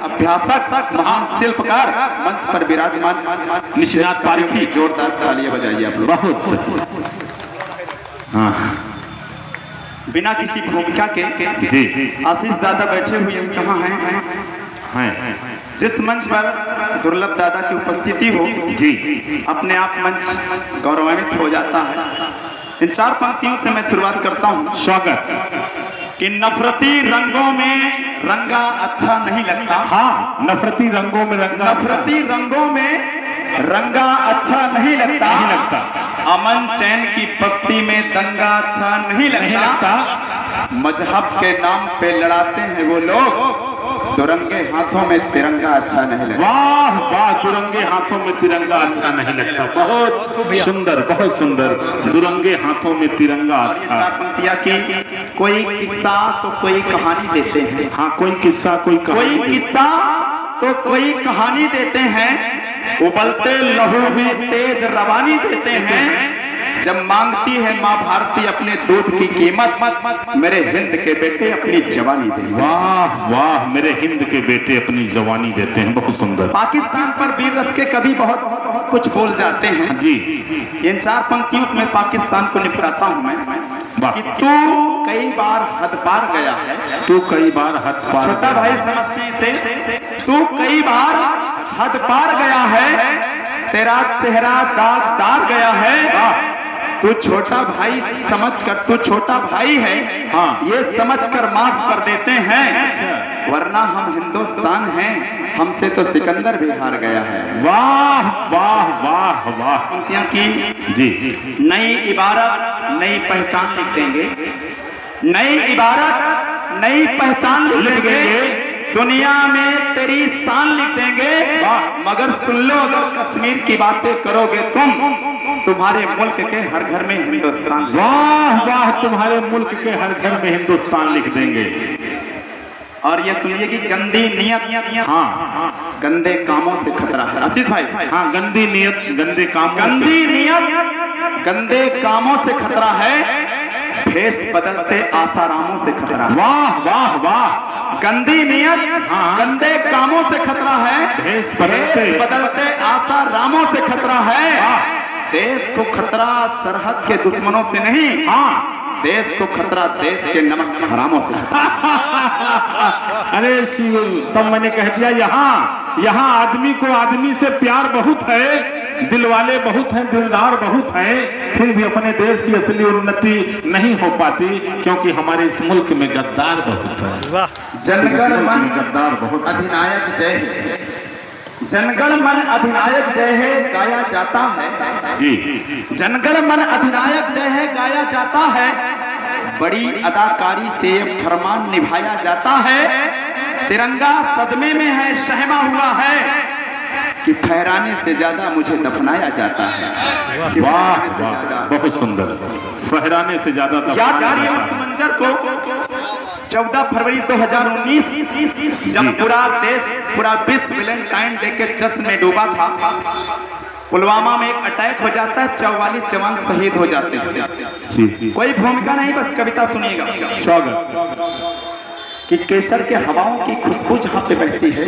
अभ्यासक महान शिल्पकार मंच पर विराजमान निशिनाथ पारिखी, जोरदार तालियां बजाइए आप लोग। बहुत हाँ, बिना किसी भूमिका के जी आशीष दादा बैठे हुए कहाँ हैं? हैं जिस मंच पर दुर्लभ दादा की उपस्थिति हो जी, अपने आप मंच गौरवान्वित हो जाता है। इन 4 पंक्तियों से मैं शुरुआत करता हूँ। स्वागत। कि नफरती रंगों में रंगा अच्छा नहीं लगता। हाँ, नफरती रंगों में रंगा, नफरती रंगों में रंगा अच्छा नहीं लगता। अमन चैन की बस्ती में दंगा अच्छा नहीं लगता। मजहब के नाम पे लड़ाते हैं वो लोग, दुरंगे हाथों में तिरंगा अच्छा नहीं लगता। वाह वाह, दुरंगे हाथों में तिरंगा अच्छा नहीं लगता। बहुत सुंदर, बहुत सुंदर। दुरंगे हाथों में तिरंगा अच्छा। पंक्तियां की कोई किस्सा तो कोई कहानी देते हैं। हाँ, कोई किस्सा कोई कोई किस्सा तो कोई कहानी देते हैं। उबलते लहू में तेज रवानी देते हैं। जब मांगती है माँ भारती अपने दूध की कीमत, मेरे हिंद के बेटे अपनी जवानी देते हैं। वाह वाह, मेरे हिंद के बेटे अपनी जवानी देते हैं। बहुत सुंदर। पाकिस्तान पर वीर रस के कभी बहुत कुछ बोल जाते हैं जी। इन 4 पंक्तियों से मैं पाकिस्तान को निपटाता हूँ मैं कि तू कई बार हद पार गया है। तू कई बार हद पार, छोटा भाई समझते हैं इसे। तू कई बार हद पार गया है, तेरा चेहरा दागदार गया है। तू छोटा भाई समझकर, तू छोटा भाई है, हाँ, ये समझकर माफ कर देते हैं, वरना हम हिंदुस्तान हैं, हमसे तो सिकंदर भी हार गया है। वाह वाह वाह वाह। पंक्तियां की जी। नई इबारत नई पहचान लिख देंगे। नई इबारत नई पहचान लिख देंगे। दुनिया में तेरी शान लिख देंगे। मगर सुन लो, अगर कश्मीर की बातें करोगे तुम, तुम्हारे मुल्क के हर घर में हिंदुस्तान। वाह वाह, तुम्हारे मुल्क के हर घर में हिंदुस्तान लिख देंगे। और ये सुनिए कि गंदी नियत, हाँ, गंदे कामों से खतरा है। आशीष भाई, हाँ, गंदी नियत गंदे काम, गंदी नियत गंदे कामों से खतरा है। भेष बदलते आसारामों से खतरा है। वाह वाह वाह। गंदी नियत, हाँ, गंदे कामों से खतरा है। भेष बदलते आसारामों से खतरा है। देश को खतरा सरहद के दुश्मनों से नहीं, हाँ, देश को खतरा देश के नमक हरामों से। अरे शिव, तब मैंने कह दिया यहाँ आदमी को आदमी से प्यार बहुत है, दिल वाले बहुत हैं, दिलदार बहुत हैं, फिर भी अपने देश की असली उन्नति नहीं हो पाती, क्योंकि हमारे इस मुल्क में गद्दार बहुत है। जनगण मन गद्दार बहुत। अधिनायक जय है, जनगण मन अधिनायक जय है गाया जाता है। जी। जनगण मन अधिनायक जय है गाया जाता है। बड़ी अदाकारी से फरमान निभाया जाता है। तिरंगा सदमे में है, सहमा हुआ है कि फहराने से ज्यादा मुझे दफनाया जाता है। वाह वाह, बहुत सुंदर। फहराने से ज्यादा याद आ रही है उस मंजर को 14 फरवरी 2019, जब पूरा देश, पूरा विश्व वैलेंटाइन डे के जश्न में डूबा था। पुलवामा में एक अटैक हो जाता है, 44 जवान शहीद हो जाते हैं। कोई भूमिका नहीं, बस कविता सुनिएगा। स्वागत। कि केसर के हवाओं की खुशबू जहां पे बहती है,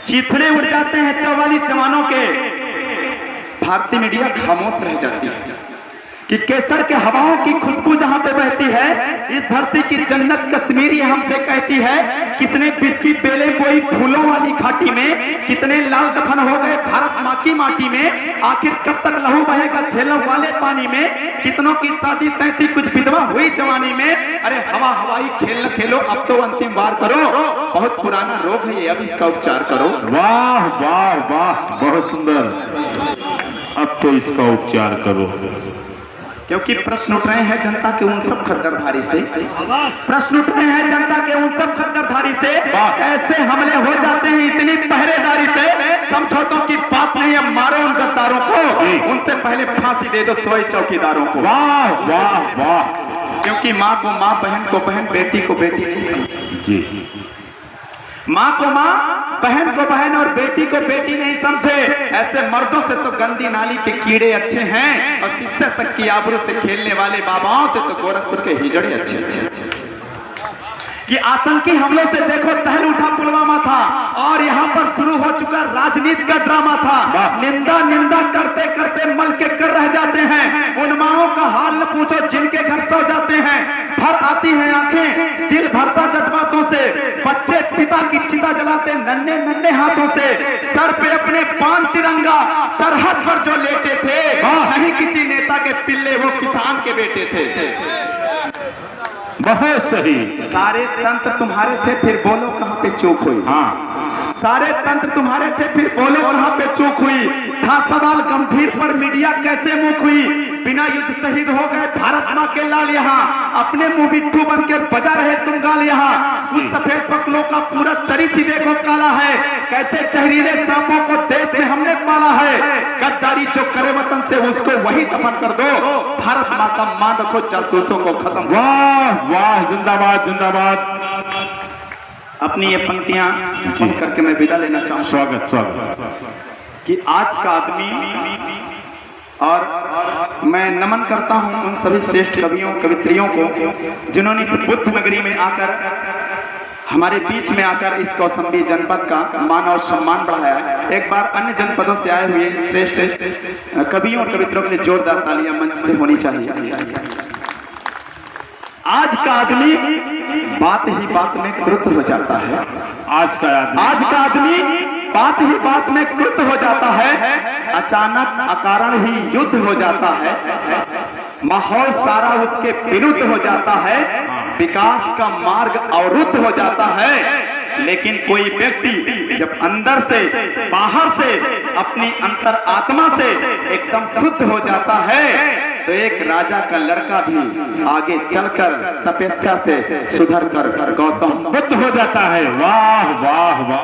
चीथड़े उड़ जाते हैं 44 जवानों के। भारतीय मीडिया खामोश रह जाती है कि केसर के हवाओं की खुशबू जहां पे बहती है, इस धरती की जन्नत कश्मीरी हमसे कहती है। किसने बिस्की बेले बोई फूलों वाली घाटी में, कितने लाल दफन हो गए भारत माँ की माटी में। आखिर कब तक लहू बहेगा झेलम वाले पानी में, कितनों की शादी तय थी कुछ विधवा हुई जवानी में। अरे हवा हवाई खेल न खेलो, अब तो अंतिम बार करो, बहुत पुराना रोग है ये, अब इसका उपचार करो। वाह वाह वाह, बहुत सुंदर। अब तो इसका उपचार करो। क्योंकि प्रश्न उठ रहे हैं जनता के उन सब खद्दरधारी से, प्रश्न उठ रहे हैं जनता के उन सब खद्दरधारी से, कैसे हमले हो जाते हैं इतनी पहरेदारी पे। समझौतों की बात नहीं है, मारो उन गद्दारों को, उनसे पहले फांसी दे दो सोए चौकीदारों को। वाह वाह वाह। क्योंकि माँ को माँ, बहन को बहन, बेटी को बेटी नहीं समझे। जी। माँ को माँ, बहन को बहन और बेटी को बेटी नहीं समझे। ऐसे मर्दों से तो गंदी नाली के कीड़े अच्छे हैं, और शिष्य तक की आबरू से खेलने वाले बाबाओं से तो गोरखपुर के हिजड़े अच्छे। कि आतंकी हमलों से देखो तहल उठा पुलवामा था, चुका राजनीति का ड्रामा था। निंदा निंदा करते करते मल के कर रह जाते हैं। उन माओं का हाल न पूछो जिनके घर सो जाते हैं। भर आती हैं आंखें, दिल भरता जज्बातों से। बच्चे पिता की चिता जलाते नन्हे नन्हे हाथों से। सर पे अपने पान तिरंगा सरहद पर जो लेटे थे, नहीं किसी नेता के पिल्ले, वो किसान के बेटे थे। बहुत सही। सारे तंत्र तुम्हारे थे, फिर बोलो कहां पे चूक हुई। हाँ, सारे तंत्र तुम्हारे थे, फिर बोलो कहां पे चूक हुई। था सवाल गंभीर पर मीडिया कैसे मुख हुई। बिना युद्ध शहीद हो गए भारत माँ के लाल यहाँ। अपने मुंह बिट्ठू बन के बजा रहे तुम गाल यहाँ। उस सफेद बकलों का पूरा चरित्र देखो काला है। कैसे जहरीले सांपों को देश में हमने पाला है। गद्दारी जो करे वतन से उसको वही दफन कर दो। भारत माँ का मान रखो, जासूसों को खत्म। वाह वाह, जिंदाबाद जिंदाबाद। अपनी ये पंक्तियां पढ़ करके मैं विदा लेना चाहूँ। स्वागत स्वागत। कि आज का आदमी, और मैं नमन करता हूं उन सभी श्रेष्ठ कवियों कवित्रियों को जिन्होंने इस बुद्ध नगरी में आकर, हमारे बीच में आकर इस कौशाम्बी जनपद का मान और सम्मान बढ़ाया। एक बार अन्य जनपदों से आए हुए श्रेष्ठ कवियों और कवित्रियों के लिए जोरदार तालियां मंच से होनी चाहिए। आज का आदमी बात ही बात में कृत हो जाता है। आज का आदमी बात ही बात में कृत हो जाता है। अचानक अकारण ही युद्ध हो जाता है। माहौल सारा उसके विरुद्ध हो जाता है। विकास का मार्ग अवरुद्ध हो जाता है। लेकिन कोई व्यक्ति जब अंदर से बाहर से अपनी अंतर आत्मा से एकदम शुद्ध हो जाता है, तो एक राजा का लड़का भी आगे चलकर तपस्या से सुधर कर गौतम बुद्ध हो जाता है। वाह वाह वाह।